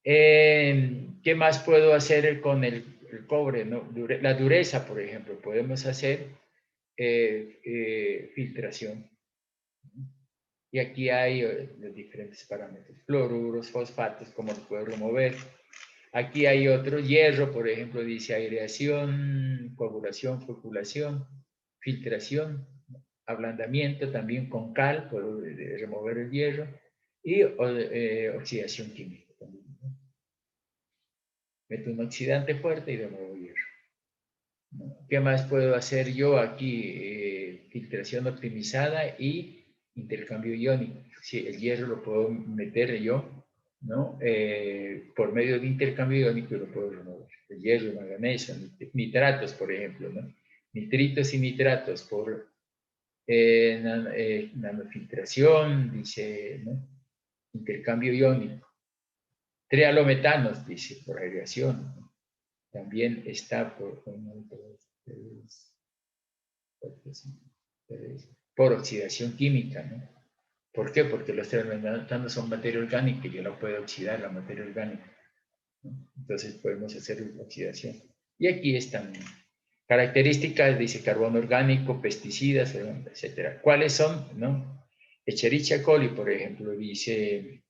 ¿Qué más puedo hacer con el cobre? ¿No? La dureza, por ejemplo, podemos hacer filtración. Y aquí hay los diferentes parámetros, fluoruros, fosfatos, cómo los puedo remover. Aquí hay otro, hierro, por ejemplo, dice aireación, coagulación, floculación, filtración, ablandamiento también con cal, puedo remover el hierro, y oxidación química también, ¿no? Meto un oxidante fuerte y remuevo hierro. ¿Qué más puedo hacer yo aquí? Filtración optimizada y intercambio iónico. Sí, el hierro lo puedo meter yo, ¿no? Por medio de intercambio iónico lo puedo remover. El hierro, manganeso, nitratos, por ejemplo, ¿no? Nitritos y nitratos por nanofiltración, dice, ¿no? Intercambio iónico. Trialometanos, dice, por aireación, ¿no? También está por oxidación química, ¿no? ¿Por qué? Porque los trialometanos son materia orgánica y yo la puedo oxidar, la materia orgánica, ¿no? Entonces podemos hacer oxidación. Y aquí están características, dice carbono orgánico, pesticidas, etcétera. ¿Cuáles son? ¿No? Escherichia coli, por ejemplo, dice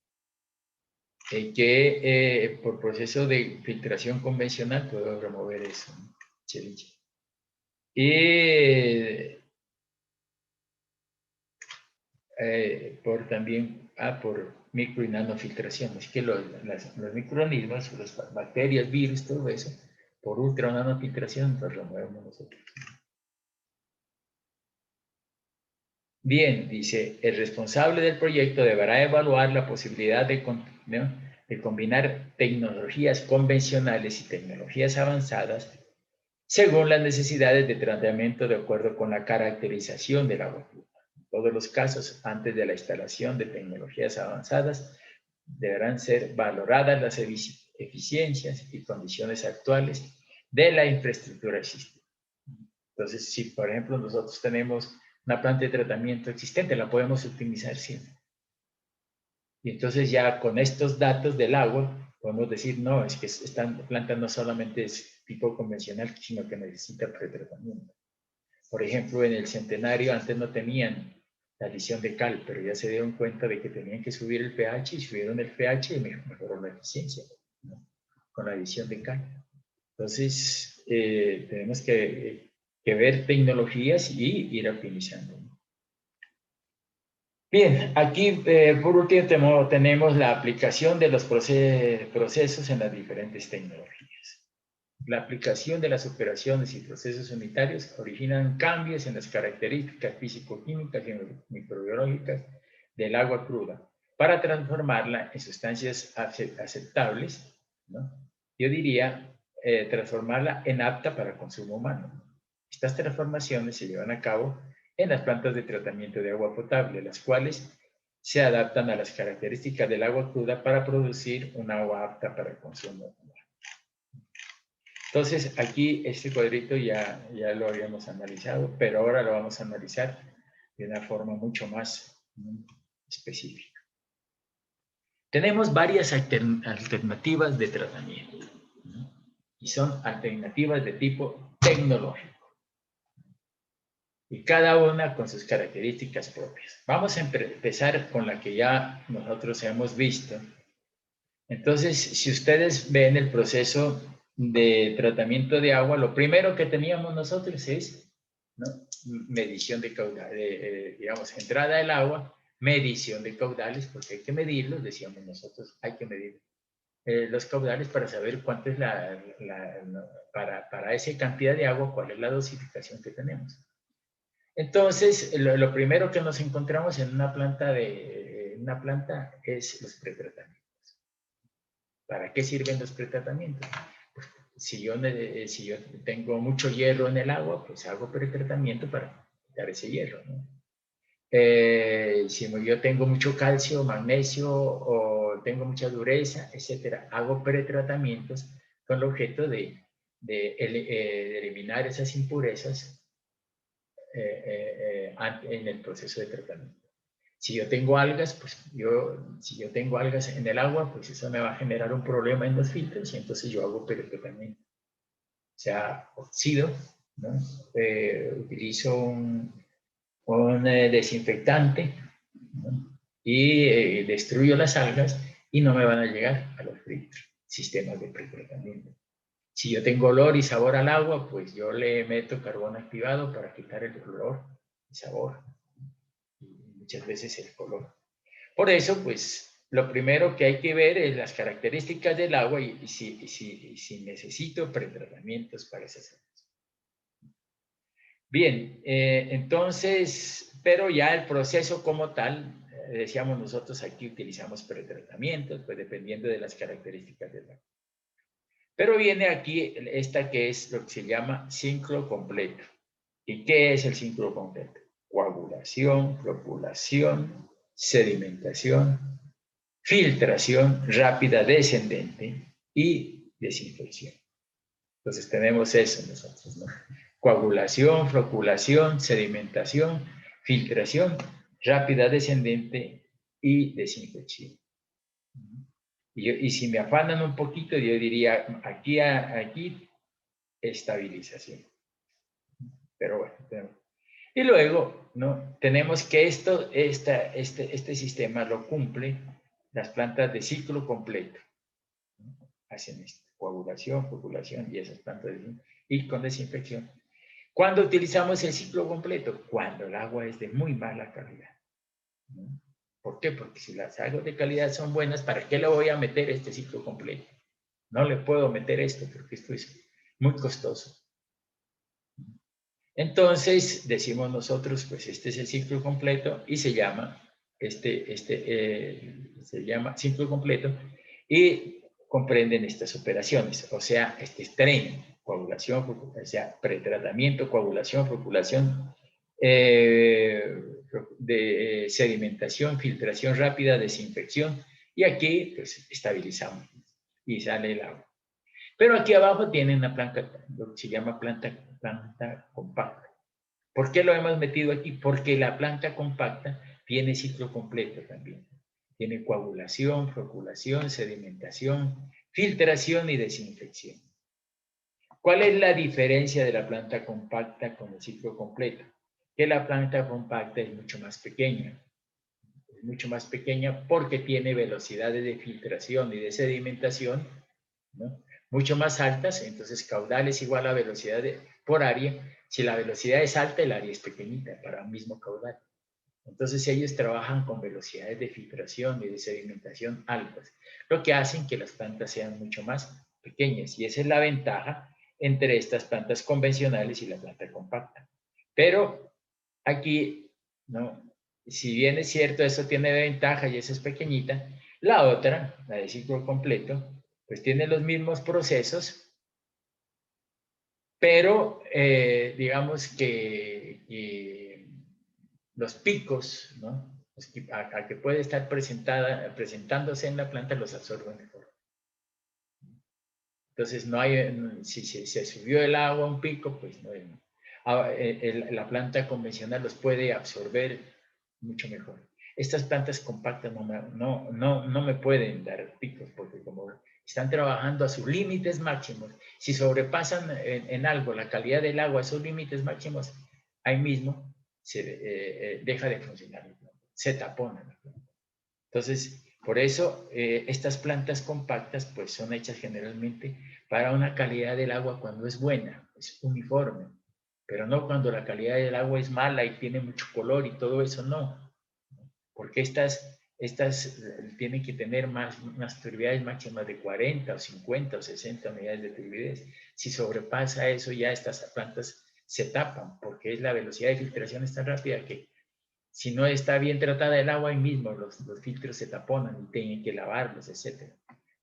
que por proceso de filtración convencional puedo remover eso, ¿no? Escherichia. Y por también por micro y nanofiltración. Es que los microorganismos, las bacterias, virus, todo eso, por ultra o nanofiltración los removemos nosotros. Bien, dice, el responsable del proyecto deberá evaluar la posibilidad de combinar tecnologías convencionales y tecnologías avanzadas según las necesidades de tratamiento de acuerdo con la caracterización del agua cruda. En todos los casos, antes de la instalación de tecnologías avanzadas, deberán ser valoradas las eficiencias y condiciones actuales de la infraestructura existente. Entonces, si por ejemplo nosotros tenemos una planta de tratamiento existente, la podemos optimizar siempre. Y entonces ya con estos datos del agua, podemos decir, no, es que esta planta no solamente es tipo convencional, sino que necesita pretratamiento. Por ejemplo, en el Centenario antes no tenían la adición de cal, pero ya se dieron cuenta de que tenían que subir el pH y subieron el pH y mejoró la eficiencia, ¿no? Con la adición de cal. Entonces, tenemos que ver tecnologías y ir optimizando. Bien, aquí por último tenemos la aplicación de los procesos en las diferentes tecnologías. La aplicación de las operaciones y procesos unitarios originan cambios en las características físico-químicas y microbiológicas del agua cruda para transformarla en sustancias aceptables, ¿no? Yo diría transformarla en apta para consumo humano. Estas transformaciones se llevan a cabo en las plantas de tratamiento de agua potable, las cuales se adaptan a las características del agua cruda para producir un agua apta para el consumo humano. Entonces, aquí este cuadrito ya lo habíamos analizado, pero ahora lo vamos a analizar de una forma mucho más específica. Tenemos varias alternativas de tratamiento, ¿no? Y son alternativas de tipo tecnológico. Y cada una con sus características propias. Vamos a empezar con la que ya nosotros hemos visto. Entonces, si ustedes ven el proceso de tratamiento de agua, lo primero que teníamos nosotros es, ¿no?, medición de caudales, digamos, entrada del agua, medición de caudales, porque hay que medirlos, decíamos nosotros, hay que medir los caudales para saber cuánto es para esa cantidad de agua, cuál es la dosificación que tenemos. Entonces, lo primero que nos encontramos en una planta es los pretratamientos. ¿Para qué sirven los pretratamientos? Pues, si yo tengo mucho hierro en el agua, pues hago pretratamiento para quitar ese hierro, ¿no? Si yo tengo mucho calcio, magnesio o tengo mucha dureza, etcétera, hago pretratamientos con el objeto de eliminar esas impurezas en el proceso de tratamiento. Si yo tengo algas, pues si yo tengo algas en el agua, pues eso me va a generar un problema en los filtros y entonces yo hago pretratamiento. O sea, oxido, ¿no? Utilizo un desinfectante, ¿no?, y destruyo las algas y no me van a llegar a los filtros, sistemas de pretratamiento. Si yo tengo olor y sabor al agua, pues yo le meto carbón activado para quitar el olor y sabor, y muchas veces el color. Por eso, pues, lo primero que hay que ver es las características del agua y si necesito pretratamientos para esas aguas. Bien, entonces, pero ya el proceso como tal, decíamos nosotros aquí utilizamos pretratamientos, pues dependiendo de las características del agua. Pero viene aquí esta que es lo que se llama ciclo completo. ¿Y qué es el ciclo completo? Coagulación, floculación, sedimentación, filtración rápida descendente y desinfección. Entonces tenemos eso nosotros, ¿no? Coagulación, floculación, sedimentación, filtración rápida descendente y desinfección. Y si me afanan un poquito, yo diría aquí estabilización. Pero bueno, y luego, ¿no? Tenemos que este sistema lo cumple las plantas de ciclo completo. ¿No? Hacen esto, coagulación, floculación y esas plantas y con desinfección. ¿Cuándo utilizamos el ciclo completo? Cuando el agua es de muy mala calidad. ¿No? ¿Por qué? Porque si las aguas de calidad son buenas, ¿para qué le voy a meter este ciclo completo? No le puedo meter esto porque esto es muy costoso. Entonces, decimos nosotros, pues este es el ciclo completo y se llama, se llama ciclo completo y comprenden estas operaciones, o sea, este es tren, coagulación, o sea, pretratamiento, coagulación, floculación, de sedimentación, filtración rápida, desinfección, y aquí pues estabilizamos y sale el agua. Pero aquí abajo tienen una planta, lo que se llama planta compacta. ¿Por qué lo hemos metido aquí? Porque la planta compacta tiene ciclo completo también. Tiene coagulación, floculación, sedimentación, filtración y desinfección. ¿Cuál es la diferencia de la planta compacta con el ciclo completo? Que la planta compacta es mucho más pequeña. Es mucho más pequeña porque tiene velocidades de filtración y de sedimentación, ¿no? Mucho más altas, entonces caudal es igual a velocidad por área. Si la velocidad es alta, el área es pequeñita para un mismo caudal. Entonces ellos trabajan con velocidades de filtración y de sedimentación altas, lo que hacen que las plantas sean mucho más pequeñas. Y esa es la ventaja entre estas plantas convencionales y la planta compacta. Pero aquí, ¿no? Si bien es cierto, eso tiene ventaja y esa es pequeñita, la otra, la de ciclo completo, pues tiene los mismos procesos, pero digamos que los picos, ¿no? A que puede estar presentándose en la planta los absorbe mejor. Entonces, no hay, si se subió el agua a un pico, pues no hay, la planta convencional los puede absorber mucho mejor. Estas plantas compactas no me pueden dar picos porque como están trabajando a sus límites máximos, si sobrepasan en algo la calidad del agua a esos límites máximos, ahí mismo se deja de funcionar, se tapona la planta. Entonces, por eso estas plantas compactas pues son hechas generalmente para una calidad del agua cuando es buena, es uniforme, pero no cuando la calidad del agua es mala y tiene mucho color y todo eso, no. Porque estas tienen que tener unas turbidez máximas de 40 o 50 o 60 unidades de turbidez. Si sobrepasa eso, ya estas plantas se tapan, porque es la velocidad de filtración es tan rápida que si no está bien tratada el agua, ahí mismo los filtros se taponan y tienen que lavarlos, etc.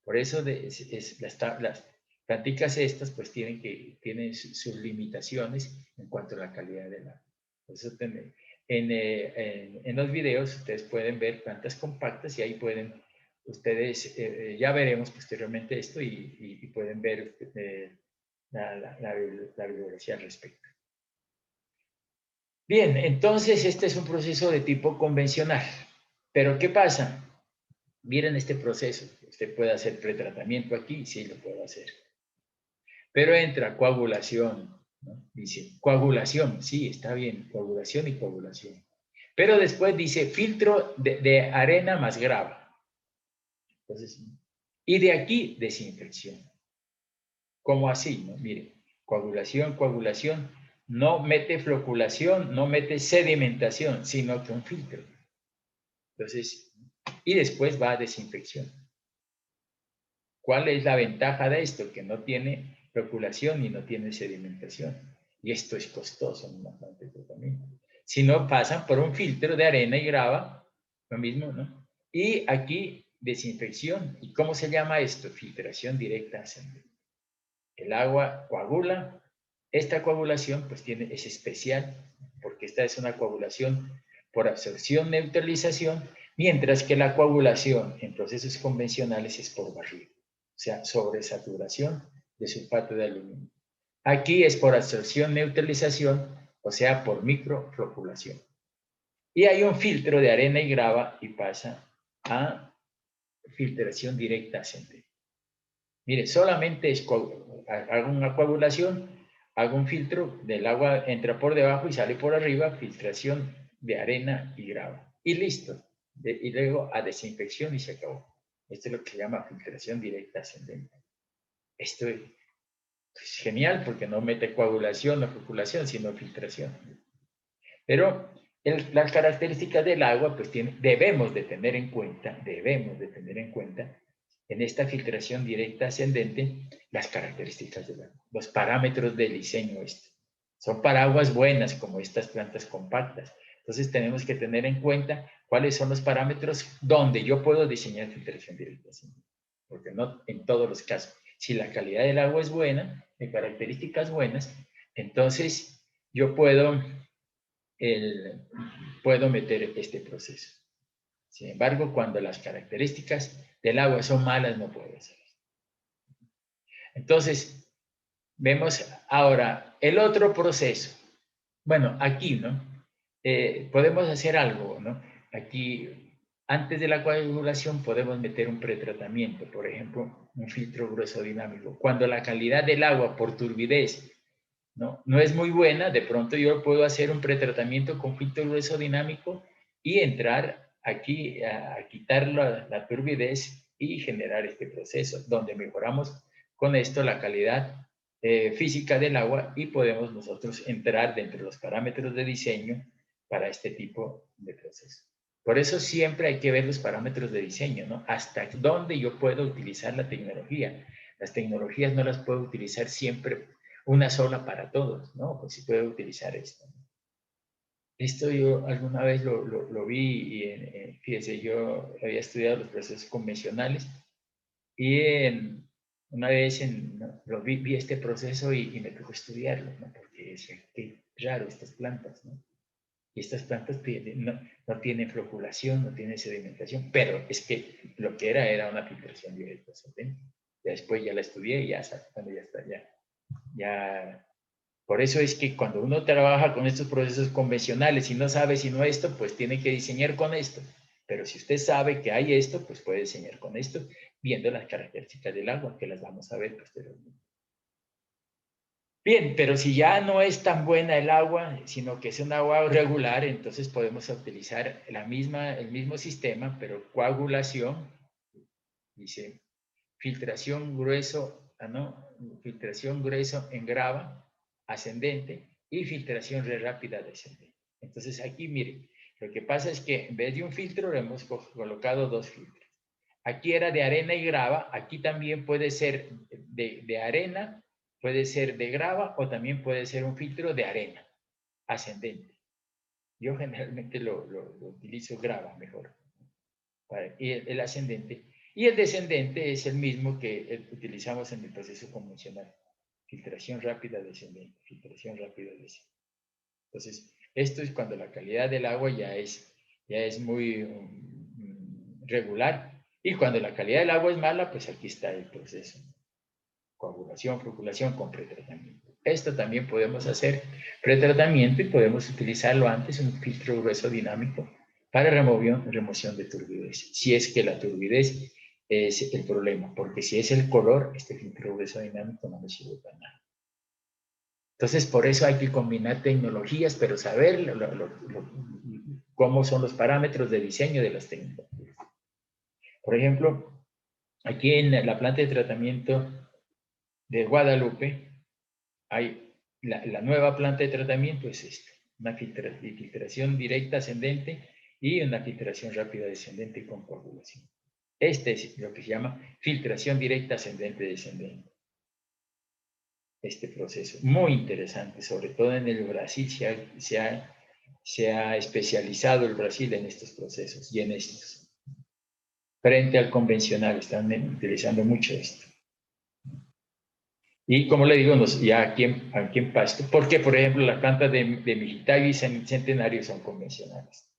Por eso las planticas estas pues tienen sus limitaciones en cuanto a la calidad del agua. Por eso en los videos ustedes pueden ver plantas compactas y ahí pueden ustedes, ya veremos posteriormente esto y pueden ver la bibliografía al respecto. Bien, entonces este es un proceso de tipo convencional. Pero ¿qué pasa? Miren este proceso. Usted puede hacer pretratamiento aquí, sí lo puede hacer. Pero entra coagulación, ¿no? Dice coagulación, sí, está bien, coagulación y coagulación. Pero después dice filtro de arena más grava. Entonces, y de aquí desinfección. ¿Cómo así? ¿No? Mire, coagulación, coagulación, no mete floculación, no mete sedimentación, sino que un filtro. Entonces, y después va a desinfección. ¿Cuál es la ventaja de esto? Que no tiene floculación y no tiene sedimentación. Y esto es costoso en una planta de tratamiento. Si no, pasan por un filtro de arena y grava, lo mismo, ¿no? Y aquí, desinfección. ¿Y cómo se llama esto? Filtración directa ascendente. El agua coagula. Esta coagulación, pues, es especial, porque esta es una coagulación por absorción-neutralización, mientras que la coagulación en procesos convencionales es por barrido. O sea, sobresaturación de sulfato de aluminio. Aquí es por absorción-neutralización, o sea, por microfloculación. Y hay un filtro de arena y grava y pasa a filtración directa ascendente. Mire, solamente hago una coagulación, hago un filtro, del agua entra por debajo y sale por arriba, filtración de arena y grava. Y listo. Y luego a desinfección y se acabó. Esto es lo que se llama filtración directa ascendente. Esto es genial porque no mete coagulación o floculación, sino filtración. Pero las características del agua, pues debemos de tener en cuenta en esta filtración directa ascendente las características del agua, los parámetros del diseño. Son para aguas buenas como estas plantas compactas. Entonces tenemos que tener en cuenta cuáles son los parámetros donde yo puedo diseñar filtración directa ascendente. Porque no en todos los casos. Si la calidad del agua es buena, de características buenas, entonces yo puedo meter este proceso. Sin embargo, cuando las características del agua son malas, no puedo hacer esto. Entonces, vemos ahora el otro proceso. Bueno, aquí, ¿no? Podemos hacer algo, ¿no? Aquí, antes de la coagulación, podemos meter un pretratamiento, por ejemplo, un filtro grueso dinámico. Cuando la calidad del agua por turbidez no es muy buena, de pronto yo puedo hacer un pretratamiento con filtro grueso dinámico y entrar aquí a quitar la turbidez y generar este proceso, donde mejoramos con esto la calidad física del agua y podemos nosotros entrar dentro de los parámetros de diseño para este tipo de proceso. Por eso siempre hay que ver los parámetros de diseño, ¿no? Hasta dónde yo puedo utilizar la tecnología. Las tecnologías no las puedo utilizar siempre una sola para todos, ¿no? Pues sí puedo utilizar esto. Esto yo alguna vez lo vi y fíjese, yo había estudiado los procesos convencionales y una vez vi este proceso y me tocó estudiarlo, ¿no? Porque decía, qué raro estas plantas, ¿no? Y estas plantas no tienen floculación, no tienen sedimentación, pero es que lo que era una filtración directa ascendente. Después ya la estudié y ya está, ya. Por eso es que cuando uno trabaja con estos procesos convencionales y no sabe sino esto, pues tiene que diseñar con esto. Pero si usted sabe que hay esto, pues puede diseñar con esto, viendo las características del agua, que las vamos a ver posteriormente. Bien, pero si ya no es tan buena el agua, sino que es un agua regular, entonces podemos utilizar el mismo sistema, pero coagulación, dice, filtración grueso, filtración grueso en grava ascendente y filtración rápida descendente. Entonces aquí, miren, lo que pasa es que en vez de un filtro le hemos colocado dos filtros. Aquí era de arena y grava, aquí también puede ser de arena, puede ser de grava o también puede ser un filtro de arena ascendente. Yo generalmente lo utilizo grava mejor. Y el ascendente. Y el descendente es el mismo que utilizamos en el proceso convencional. Filtración rápida descendente, filtración rápida descendente. Entonces, esto es cuando la calidad del agua ya es muy regular. Y cuando la calidad del agua es mala, pues aquí está el proceso. Coagulación, floculación con pretratamiento. Esto también podemos hacer pretratamiento y podemos utilizarlo antes, un filtro grueso dinámico para remoción de turbidez. Si es que la turbidez es el problema, porque si es el color, este filtro grueso dinámico no me sirve para nada. Entonces, por eso hay que combinar tecnologías, pero saber cómo son los parámetros de diseño de las tecnologías. Por ejemplo, aquí en la planta de tratamiento de Guadalupe, hay la nueva planta de tratamiento es esta, una filtración directa ascendente y una filtración rápida descendente con coagulación. Este es lo que se llama filtración directa ascendente-descendente. Este proceso, muy interesante, sobre todo en el Brasil se ha especializado el Brasil en estos procesos y en estos. Frente al convencional, están utilizando mucho esto. Y como le digo, ya aquí en Pasto, porque por ejemplo las plantas de Mixtagui y Centenario son convencionales.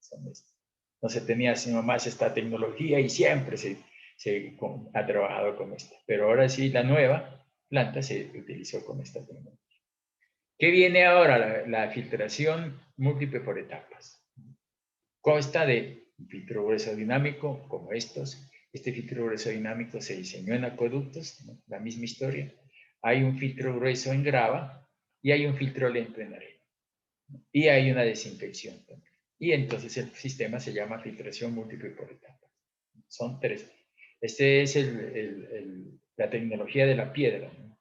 No se tenía sino más esta tecnología y siempre se ha trabajado con esta. Pero ahora sí, la nueva planta se utilizó con esta tecnología. ¿Qué viene ahora? La filtración múltiple por etapas. Consta de un filtro grueso dinámico, como estos. Este filtro grueso dinámico se diseñó en acueductos, ¿no? La misma historia. Hay un filtro grueso en grava y hay un filtro lento en arena. Y hay una desinfección también. Y entonces el sistema se llama filtración múltiple por etapas. Son tres. Este es la tecnología de la piedra, ¿no?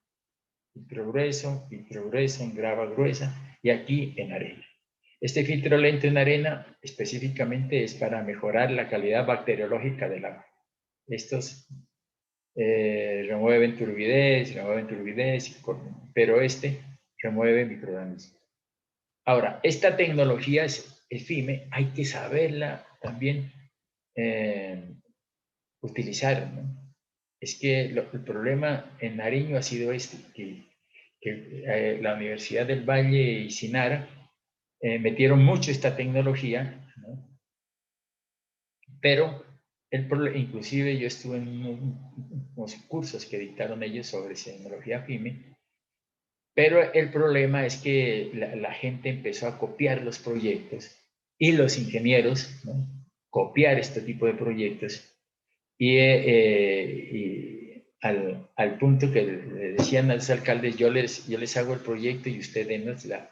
Filtro grueso en grava gruesa y aquí en arena. Este filtro lento en arena específicamente es para mejorar la calidad bacteriológica del agua. Estos remueven turbidez, pero este remueve microorganismos. Ahora, esta tecnología es FIME, hay que saberla también utilizar, ¿no? Es que el problema en Nariño ha sido este, que la Universidad del Valle y Sinara metieron mucho esta tecnología, ¿no? Pero inclusive yo estuve en unos cursos que dictaron ellos sobre tecnología FIME, pero el problema es que la gente empezó a copiar los proyectos y los ingenieros, ¿no? Copiar este tipo de proyectos y al punto que le decían a los alcaldes, yo les hago el proyecto y usted denos la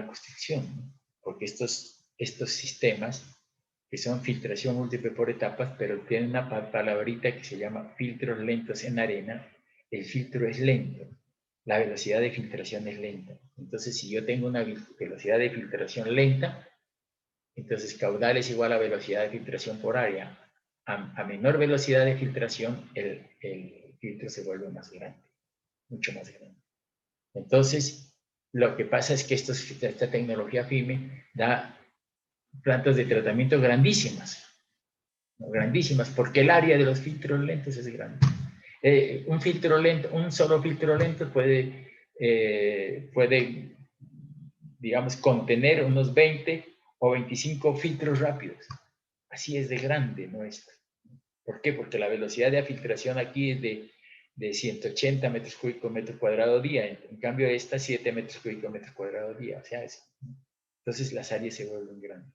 construcción, ¿no? Porque estos sistemas, que son filtración múltiple por etapas, pero tienen una palabrita que se llama filtros lentos en arena, el filtro es lento, la velocidad de filtración es lenta. Entonces, si yo tengo una velocidad de filtración lenta, entonces caudal es igual a velocidad de filtración por área. A menor velocidad de filtración, el filtro se vuelve más grande, mucho más grande. Entonces, lo que pasa es que esta tecnología FIME da plantas de tratamiento grandísimas, ¿no? Grandísimas, porque el área de los filtros lentos es grande. Un solo filtro lento puede, digamos, contener unos 20 o 25 filtros rápidos. Así es de grande, ¿no? ¿Por qué? Porque la velocidad de filtración aquí es de 180 metros cúbicos metro cuadrado día. En cambio, esta 7 metros cúbicos metro cuadrado día. O sea, entonces las áreas se vuelven grandes.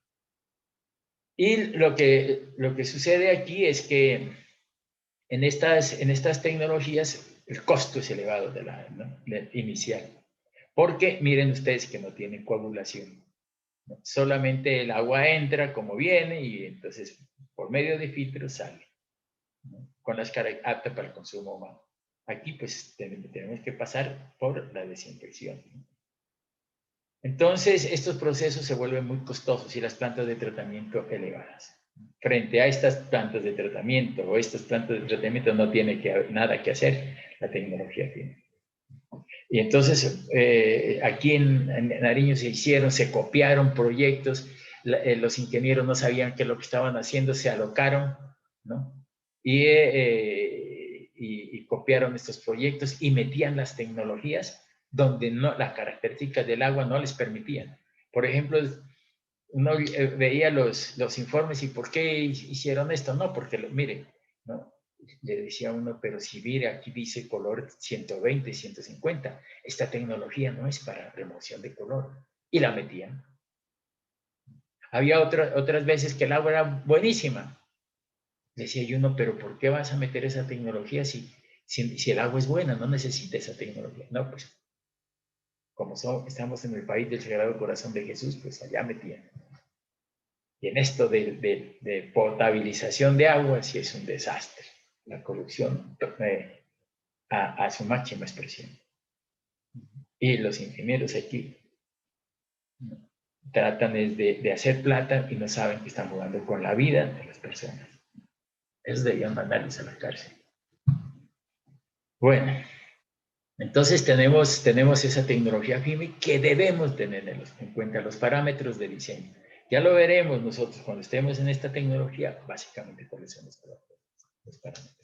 Y lo que sucede aquí es que en estas tecnologías el costo es elevado inicial. Porque miren ustedes que no tienen coagulación. ¿No? Solamente el agua entra como viene y entonces por medio de filtros sale, ¿no? Con las características aptas para el consumo humano. Aquí pues tenemos que pasar por la desinfección, ¿no? Entonces estos procesos se vuelven muy costosos y las plantas de tratamiento elevadas. Frente a estas plantas de tratamiento o estas plantas de tratamiento no tiene nada que hacer la tecnología tiene. Y entonces aquí en Nariño se copiaron proyectos, los ingenieros no sabían qué es lo que estaban haciendo, se alocaron, ¿no? Y copiaron estos proyectos y metían las tecnologías donde las características del agua no les permitían. Por ejemplo, uno veía los informes y ¿por qué hicieron esto? No, porque mire, ¿no? Le decía uno, pero si mire, aquí dice color 120, 150. Esta tecnología no es para remoción de color. Y la metían. Había otras veces que el agua era buenísima. Decía yo, no, pero ¿por qué vas a meter esa tecnología si el agua es buena? No necesita esa tecnología. No, pues, como estamos en el país del Sagrado Corazón de Jesús, pues allá metían. Y en esto de potabilización de agua, sí es un desastre. La corrupción a su máxima expresión. Y los ingenieros aquí tratan es de hacer plata y no saben que están jugando con la vida de las personas. Eso deberían mandarles a la cárcel. Bueno, entonces tenemos esa tecnología FIMI que debemos tener en cuenta los parámetros de diseño. Ya lo veremos nosotros cuando estemos en esta tecnología, básicamente cuáles son los parámetros.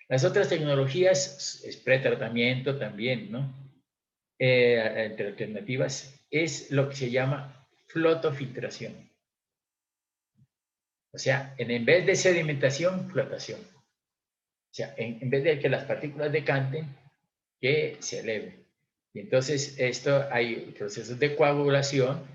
Las otras tecnologías es pretratamiento también, ¿no? Entre alternativas, es lo que se llama flotofiltración. O sea, en vez de sedimentación, flotación. O sea, en vez de que las partículas decanten, que se eleven. Y entonces, esto hay procesos de coagulación,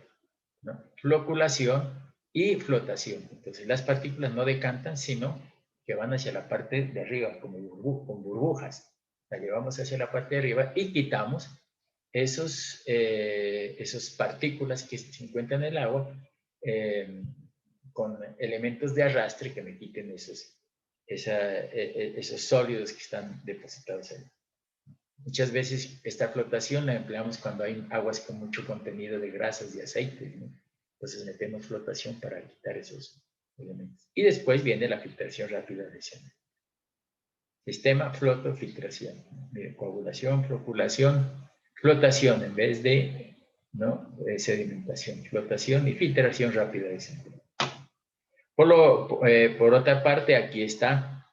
¿no? Floculación y flotación. Entonces, las partículas no decantan, sino que van hacia la parte de arriba, como con burbujas. La llevamos hacia la parte de arriba y quitamos esas partículas que se encuentran en el agua con elementos de arrastre que me quiten esos sólidos que están depositados ahí. Muchas veces esta flotación la empleamos cuando hay aguas con mucho contenido de grasas y aceites, ¿no? Entonces metemos flotación para quitar esos elementos. Y después viene la filtración rápida de semen. Sistema flotofiltración. Coagulación, floculación, flotación en vez de, ¿no?, sedimentación. Flotación y filtración rápida de semen. Por otra parte, aquí está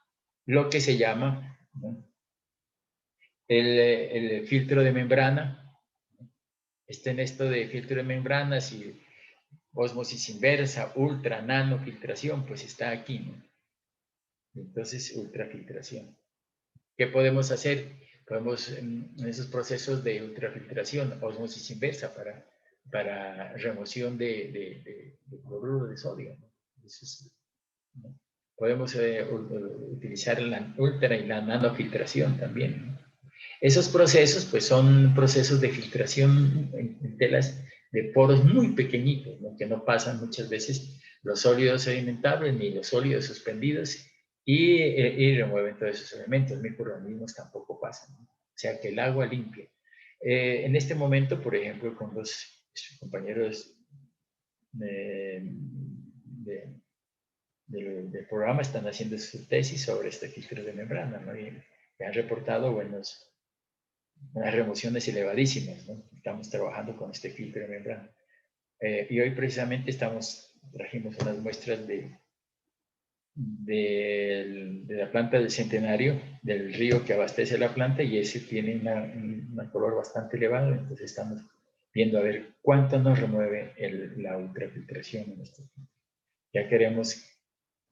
lo que se llama, ¿no?, el filtro de membrana. En esto de filtro de membranas y ósmosis inversa, ultra, nano filtración, pues está aquí, ¿no? Entonces, ultrafiltración. ¿Qué podemos hacer? Podemos, en esos procesos de ultrafiltración, ósmosis inversa para remoción de cloruro de sodio, ¿no? ¿no? Podemos utilizar la ultra y la nanofiltración también, ¿no? Esos procesos, pues, son procesos de filtración en telas de poros muy pequeñitos, ¿no?, que no pasan muchas veces los sólidos sedimentables ni los sólidos suspendidos y remueven todos esos elementos. Microorganismos tampoco pasan, ¿no? O sea que el agua limpia. En este momento, por ejemplo, con los compañeros del programa están haciendo su tesis sobre este filtro de membrana, ¿no? Y han reportado unas remociones elevadísimas, ¿no? Estamos trabajando con este filtro de membrana. Y hoy precisamente trajimos unas muestras de la planta del Centenario, del río que abastece la planta, y ese tiene un color bastante elevado. Entonces estamos viendo a ver cuánto nos remueve la ultrafiltración en este punto. Ya queremos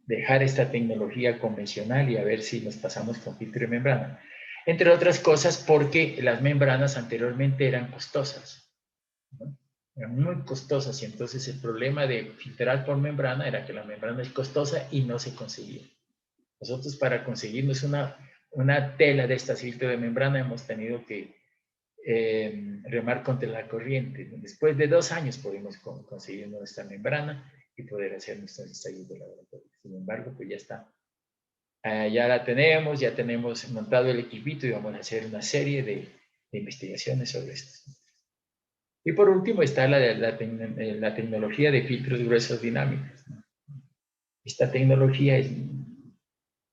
dejar esta tecnología convencional y a ver si nos pasamos con filtro de membrana. Entre otras cosas porque las membranas anteriormente eran costosas, ¿no? Eran muy costosas, y entonces el problema de filtrar por membrana era que la membrana es costosa y no se conseguía. Nosotros, para conseguirnos una tela de esta filtro de membrana, hemos tenido que remar contra la corriente. Después de 2 años pudimos conseguir nuestra membrana y poder hacer nuestros ensayos de laboratorio. Sin embargo, pues ya está. Ya la tenemos, ya tenemos montado el equipito y vamos a hacer una serie de investigaciones sobre esto. Y por último está la tecnología de filtros gruesos dinámicos, ¿no? Esta tecnología es,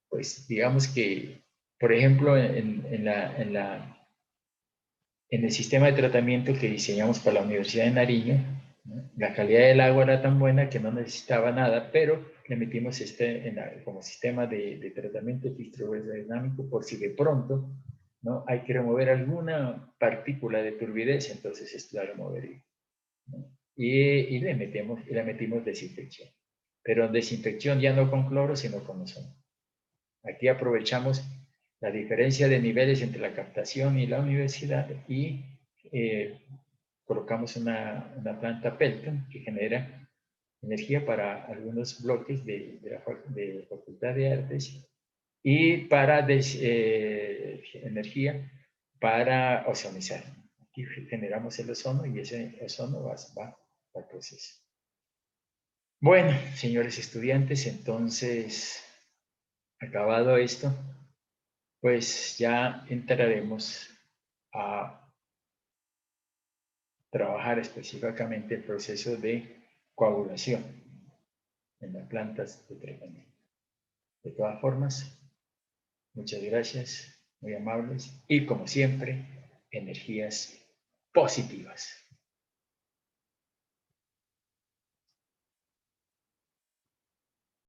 pues, digamos que, por ejemplo, en el sistema de tratamiento que diseñamos para la Universidad de Nariño, ¿no?, la calidad del agua era tan buena que no necesitaba nada, pero le metimos como sistema de tratamiento de filtro dinámico por si de pronto, ¿no?, hay que remover alguna partícula de turbidez, entonces esto la removería, ¿no? Y le metimos desinfección. Pero desinfección ya no con cloro, sino con ozono. Aquí aprovechamos la diferencia de niveles entre la captación y la universidad y colocamos una planta Pelton que genera energía para algunos bloques de la Facultad de Artes y para energía para ozonizar. Aquí generamos el ozono y ese ozono va al proceso. Bueno, señores estudiantes, entonces, acabado esto, pues ya entraremos a trabajar específicamente el proceso de coagulación en las plantas de tratamiento. De todas formas, muchas gracias, muy amables, y como siempre, energías positivas.